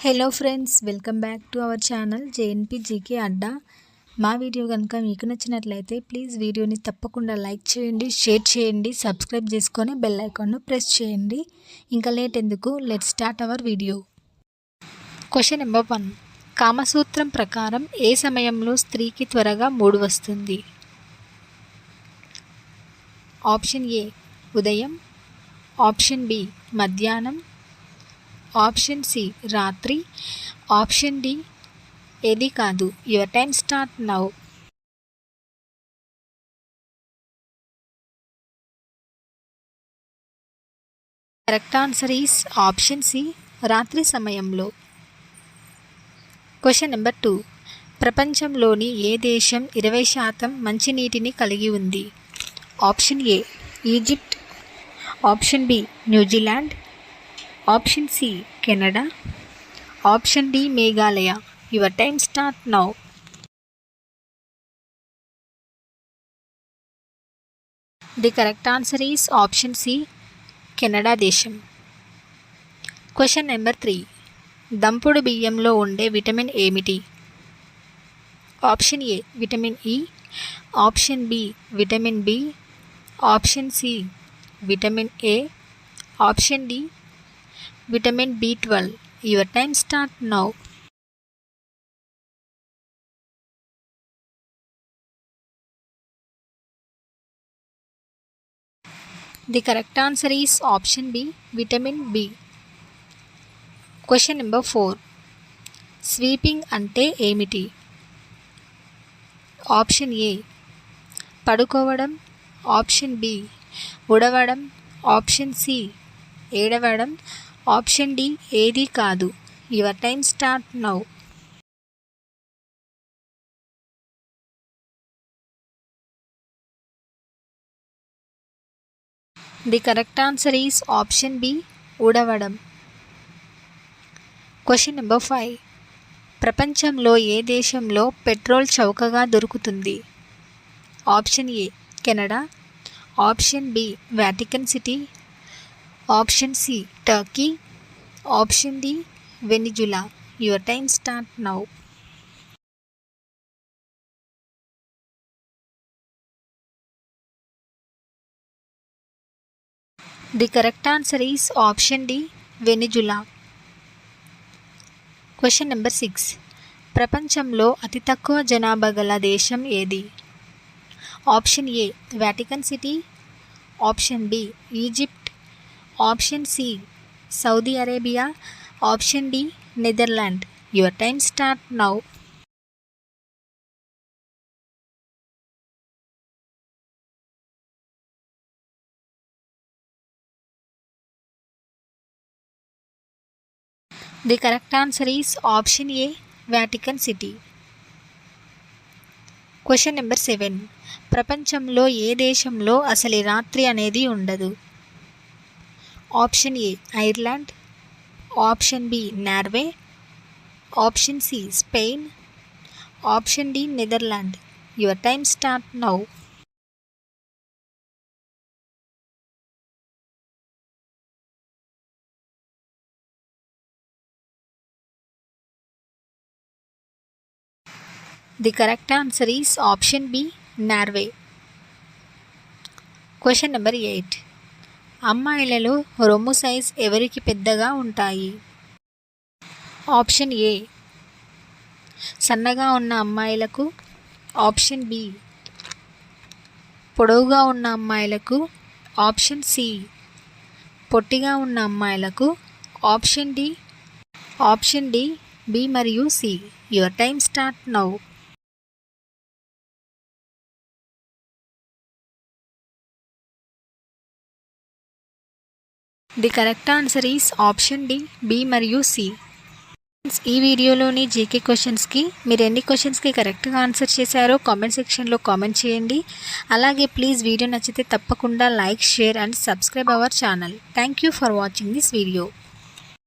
Hello friends, welcome back to our channel JNP GK Adda. మా video కనుక మీకు నచ్చినట్లయితే ప్లీజ్ వీడియోని తప్పకుండా లైక్ చేయండి, షేర్ చేయండి, సబ్స్క్రైబ్ చేసుకొని బెల్ ఐకాన్ను ప్రెస్ చేయండి. ఇంకా లేట్ ఎందుకు, let's start our video. Question number 1. కామసూత్రం ప్రకారం ఏ సమయంలో స్త్రీకి త్వరగా మూడు వస్తుంది? ఆప్షన్ ఏ ఉదయం, ఆప్షన్ బి మధ్యాహ్నం, ఆప్షన్ సి రాత్రి, ఆప్షన్ డి ఏది కాదు. Your time start now. Correct answer is option C రాత్రి సమయంలో. Question number 2. ప్రపంచంలోని ఏ దేశం 20% మంచినీటిని కలిగి ఉంది? Option A Egypt, option B New Zealand, option C Canada, option D Meghalaya. Your time start now. The correct answer is option C Canada దేశం. Question number 3. దంపుడు బియ్యంలో ఉండే విటమిన్ ఏమిటి? Option A vitamin E, option B vitamin B, option C vitamin A, option D vitamin B12. Your time start now. The correct answer is option B vitamin B. Question number 4. Sweeping అంటే ఏమిటి? Option A పడుకోవడం, option B ఉడవడం, option C ఏడవడం, option D ఏది కాదు. Your time start now. The correct answer is option B ఉడవడం. Question number 5. ప్రపంచంలో ఏ దేశంలో పెట్రోల్ చౌకగా దొరుకుతుంది? Option A Canada, option B Vatican City, option C Turkey, option D Venezuela. Your time start now. The correct answer is option D Venezuela. Question number 6. ప్రపంచంలో అతి తక్కువ జనాభా గల దేశం ఏది? Option A Vatican City, option B Egypt, option C Saudi Arabia, option D Netherland. Your time start now. The correct answer is option A Vatican City. Question number 7. ప్రపంచంలో ఏ దేశంలో అసలు రాత్రి అనేది ఉండదు? Option A Ireland, option B Norway, option C Spain, option D Netherland. Your time start now. The correct answer is option B Norway. Question number 8. అమ్మాయిలలో రొమ్ము size ఎవరికి పెద్దగా ఉంటాయి? ఆప్షన్ ఏ సన్నగా ఉన్న అమ్మాయిలకు, ఆప్షన్ బి పొడవుగా ఉన్న అమ్మాయిలకు, ఆప్షన్ సి పొట్టిగా ఉన్న అమ్మాయిలకు, ఆప్షన్ డి బి మరియు C. Your time start now. The correct answer is option D B మరియు సి. ఈ వీడియోలోని జీకే క్వశ్చన్స్కి మీరు ఎన్ని క్వశ్చన్స్కి కరెక్ట్గా ఆన్సర్ చేశారో కామెంట్ సెక్షన్లో కామెంట్ చేయండి. అలాగే ప్లీజ్ వీడియో నచ్చితే తప్పకుండా like, share and subscribe our channel. Thank you for watching this video.